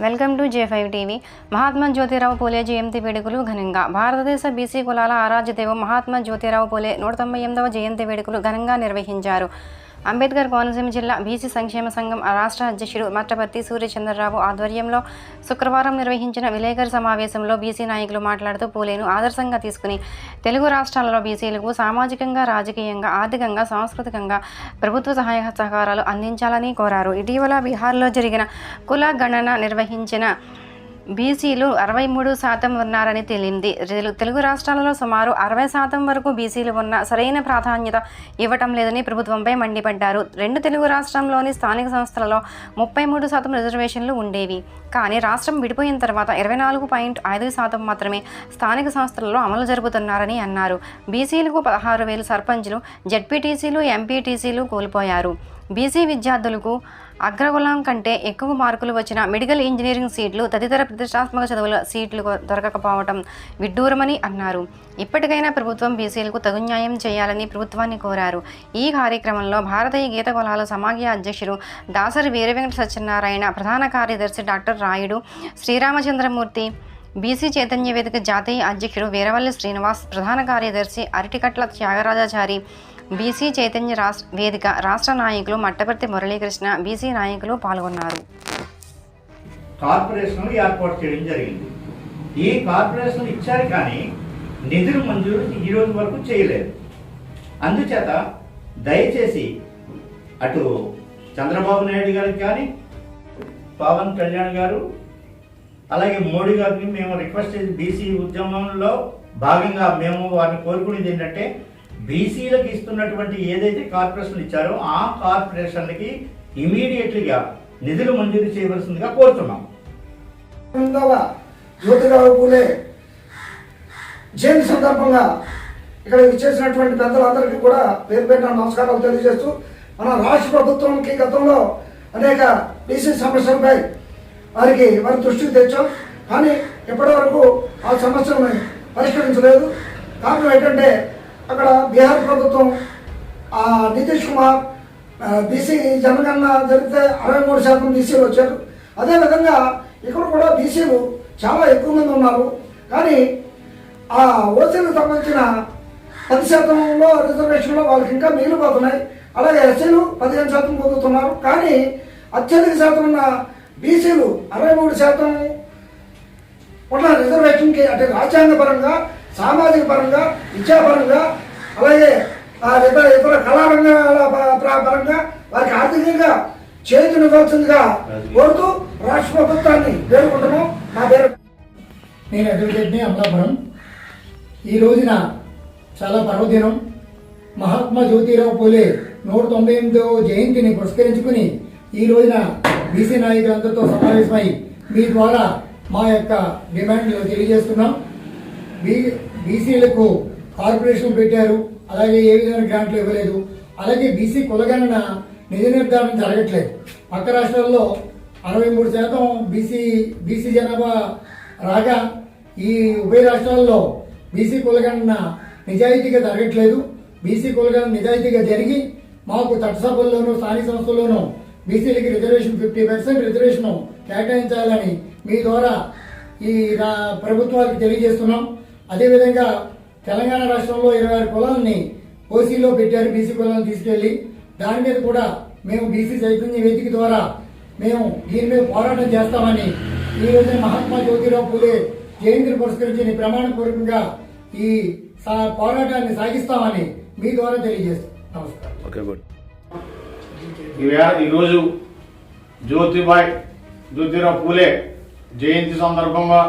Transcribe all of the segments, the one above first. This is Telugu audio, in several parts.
Welcome to J5 TV. Mahatma Jyotirao Phule జయంతి వేడుకలు ఘనంగా. భారతదేశ బీసీ కులాల ఆరాధ్య దైవం మహాత్మా జ్యోతిరావు పూలే 198వ జయంతి వేడుకలు ఘనంగా నిర్వహించారు. అంబేద్కర్ కోనసీమ జిల్లా బీసీ సంక్షేమ సంఘం రాష్ట్ర అధ్యక్షుడు మట్టపర్తి సూర్యచంద్రరావు ఆధ్వర్యంలో శుక్రవారం నిర్వహించిన విలేకరుల సమావేశంలో బీసీ నాయకులు మాట్లాడుతూ పూలేను ఆదర్శంగా తీసుకుని తెలుగు రాష్ట్రాలలో బీసీలకు సామాజికంగా, రాజకీయంగా, ఆర్థికంగా, సాంస్కృతికంగా ప్రభుత్వ సహాయ సహకారాలు అందించాలని కోరారు. ఇటీవల బీహార్లో జరిగిన కుల గణన నిర్వహించిన బీసీలు 63% ఉన్నారని తేలింది. తెలుగు రాష్ట్రాలలో సుమారు 60% వరకు బీసీలు ఉన్న సరైన ప్రాధాన్యత ఇవ్వటం లేదని ప్రభుత్వంపై మండిపడ్డారు. 2 తెలుగు రాష్ట్రంలోని స్థానిక సంస్థలలో 33% రిజర్వేషన్లు ఉండేవి. కానీ రాష్ట్రం విడిపోయిన తర్వాత 24.5% మాత్రమే స్థానిక సంస్థలలో అమలు జరుపుతున్నారని అన్నారు. బీసీలకు 16,000 సర్పంచ్లు, జెడ్పీటీసీలు, ఎంపీటీసీలు కోల్పోయారు. బీసీ విద్యార్థులకు అగ్రకులం కంటే ఎక్కువ మార్కులు వచ్చిన మెడికల్ ఇంజనీరింగ్ సీట్లు, తదితర ప్రతిష్టాత్మక చదువుల సీట్లు దొరకకపోవడం విడ్డూరమని అన్నారు. ఇప్పటికైనా ప్రభుత్వం బీసీలకు తగు న్యాయం చేయాలని ప్రభుత్వాన్ని కోరారు. ఈ కార్యక్రమంలో భారతీయ గీత కులాల సమాఖ్య అధ్యక్షుడు దాసరి వీరవెంకట సత్యనారాయణ, ప్రధాన కార్యదర్శి డాక్టర్ రాయుడు శ్రీరామచంద్రమూర్తి, బీసీ చైతన్య వేదిక జాతీయ అధ్యక్షుడు వీరవల్లి శ్రీనివాస్, ప్రధాన కార్యదర్శి అరటికట్ల త్యాగరాజాచారి, బీసీ చైతన్య వేదిక రాష్ట్ర నాయకులు మట్టపర్తి మురళీకృష్ణ, బీసీ నాయకులు పాల్గొన్నారు. కార్పొరేషన్లు ఏర్పాటు చేయడం జరిగింది. ఈ కార్పొరేషన్లు ఇచ్చారు కానీ నిధులు మంజూరు ఈ రోజు వరకు చేయలేదు. అందుచేత దయచేసి అటు చంద్రబాబు నాయుడు గారికి కానీ, పవన్ కళ్యాణ్ గారు, అలాగే మోడీ గారిని మేము రిక్వెస్ట్ చేసి బీసీ ఉద్యమంలో భాగంగా మేము వారిని కోరుకునేది ఏంటంటే, బీసీలకు ఇస్తున్నటువంటి ఏదైతే కార్పొరేషన్లు ఇచ్చారో ఆ కార్పొరేషన్లకి ఇమీడియట్లీగా నిధులు మంజూరు చేయవలసిందిగా కోరుతున్నాం. జ్యోతిరావు పూలే జయంతి సందర్భంగా ఇక్కడ ఇచ్చేసినటువంటి పెద్దలందరికీ కూడా పేరు పేరున నమస్కారాలు తెలియజేస్తూ, మన రాష్ట్ర ప్రభుత్వంకి గతంలో అనేక బీసీ సమస్యలపై వారి దృష్టికి తెచ్చాం. కానీ ఇప్పటి వరకు ఆ సమస్యలను పరిష్కరించలేదు. కారణం ఏంటంటే, అక్కడ బీహార్ ప్రభుత్వం నితీష్ కుమార్ బీసీ జనగణన జరిగితే 63% బీసీలు వచ్చారు. అదేవిధంగా ఇక్కడ కూడా బీసీలు చాలా ఎక్కువ మంది ఉన్నారు. కానీ ఆ ఓసీలకు సంబంధించిన 10%లో రిజర్వేషన్లో వాళ్ళకి ఇంకా మిగిలిపోతున్నాయి. అలాగే ఎస్సీలు 15% పొందుతున్నారు. కానీ అత్యధిక శాతం ఉన్న బీసీలు 63% ఉన్న రిజర్వేషన్కి అంటే రాజ్యాంగపరంగా, సామాజిక పరంగా, విద్యాపరంగా, అలాగే ఇతర కళారంగాల పరంగా వారికి ఆర్థికంగా చేతునివ్వాల్సిందిగా కోరుతూ రాష్ట్ర ప్రభుత్వాన్ని వేడుకుంటున్నాం. నా పేరు నేను అడ్వకేట్ని అమలాపురం. ఈ రోజున చాలా పర్వదినం. మహాత్మా జ్యోతిరావు పూలే 198వ జయంతిని పురస్కరించుకుని ఈ రోజున బీసీ నాయకులందరితో సమావేశమై మీ ద్వారా మా యొక్క డిమాండ్లు తెలియజేస్తున్నాం. బీసీలకు కార్పొరేషన్ పెట్టారు, అలాగే ఏ విధమైన గ్రాంట్లు ఇవ్వలేదు. అలాగే బీసీ కులగణన నిజ నిర్ధారణ జరగట్లేదు. పక్క రాష్ట్రాల్లో 63% బీసీ జనాభా రాగా ఈ ఉభయ రాష్ట్రాల్లో బీసీ కులగణన నిజాయితీగా జరగట్లేదు. బీసీ కులగణన నిజాయితీగా జరిగి మాకు చట్టసభల్లోనూ స్థానిక సంస్థల్లోనూ బీసీలకి రిజర్వేషన్ 50% రిజర్వేషన్ కేటాయించాలని మీ ద్వారా ఈ ప్రభుత్వానికి తెలియజేస్తున్నాం. అదేవిధంగా తెలంగాణ రాష్ట్రంలో 26 కులాలని ఓసీలో పెట్టారు, బీసీ కులాలను తీసుకెళ్లి. దాని మీద కూడా మేము బీసీ చైతన్య వేదిక ద్వారా మేము దీని మీద పోరాటం చేస్తామని ఈ రోజున మహాత్మా జ్యోతిరావు పూలే జయంతిని పురస్కరించి ప్రమాణపూర్వకంగా ఈ పోరాటాన్ని సాగిస్తామని మీ ద్వారా తెలియజేస్తాం. నమస్కారం. ఈరోజు జ్యోతిరావు పూలే జయంతి సందర్భంగా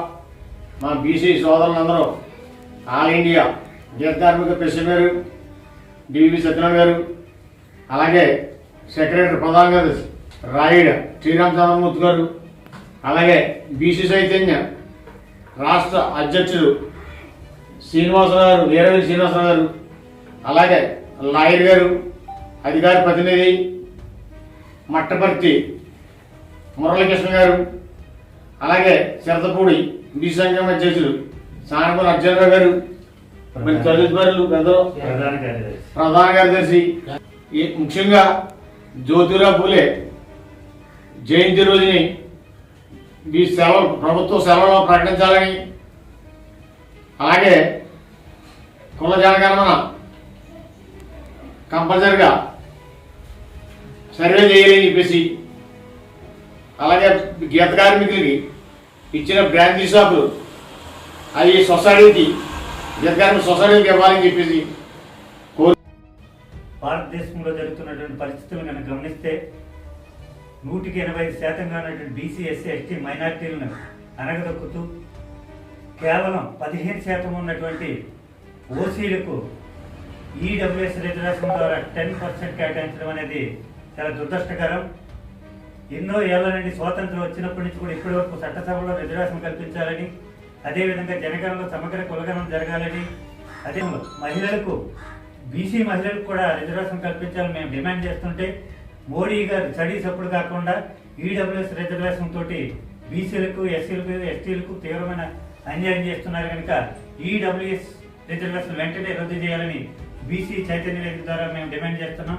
మా బీసీ సోదరులందరూ ఆల్ ఇండియా గీత కార్మిక ప్రెసిడెంట్ గారు డివి సత్యనారాయణ గారు, అలాగే సెక్రటరీ ప్రధాన కార్యదర్శి రాయుడు శ్రీరామచంద్రమూర్తి గారు, అలాగే బీసీ చైతన్య రాష్ట్ర అధ్యక్షుడు శ్రీనివాసరావు గారు, వీరవల్లి శ్రీనివాసరావు గారు, అలాగే లాయర్ గారు, అధికారి ప్రతినిధి మట్టపర్తి మురళీకృష్ణ గారు, అలాగే చిరతపూడి బీసీ సంఘం అధ్యక్షుడు సానపూర్ అర్జునరావు గారు, తల్లిదండ్రులు పెద్దలు, ప్రధాన కార్యదర్శి, ముఖ్యంగా జ్యోతిరావు పూలే జయంతి రోజుని ఈ సెలవు ప్రభుత్వ సెలవులు ప్రకటించాలని, అలాగే కుల జనగణన కంపల్సరిగా సర్వే చేయాలని చెప్పేసి, అలాగే గీత కార్మికులకి ఇచ్చిన బ్రాంచీ షాపులు అవి సొసైటీకి గీత కార్మిక సొసైటీకి ఇవ్వాలని చెప్పేసి భారతదేశంలో జరుగుతున్నటువంటి పరిస్థితులను కనుక గమనిస్తే 185% ఉన్నటువంటి బీసీ, ఎస్సీ, ఎస్టీ మైనార్టీలను అనగదొక్కుతూ కేవలం 15% ఉన్నటువంటి ఓసీలకు ఈడబ్ల్యూఎస్ రిజర్వేషన్ ద్వారా 10% కేటాయించడం అనేది చాలా దురదృష్టకరం. ఎన్నో ఏళ్ల నుండి స్వాతంత్రం వచ్చినప్పటి నుంచి కూడా ఇప్పటి వరకు చట్టసభలో రిజర్వేషన్ కల్పించాలని, అదేవిధంగా జనగణనలో సమగ్ర కులగణన జరగాలని, అదే మహిళలకు బీసీ మహిళలకు కూడా రిజర్వేషన్ కల్పించాలని మేము డిమాండ్ చేస్తుంటే మోడీ గారు స్టడీస్ అప్పుడు కాకుండా ఈడబ్ల్యూఎస్ రిజర్వేషన్ తోటి బీసీలకు, ఎస్సీలకు, ఎస్టీలకు తీవ్రమైన అన్యాయం చేస్తున్నారు కనుక ఈడబ్ల్యూఎస్ రిజర్వేషన్ వెంటనే రద్దు చేయాలని బీసీ చైతన్య వేదిక ద్వారా మేము డిమాండ్ చేస్తున్నాం.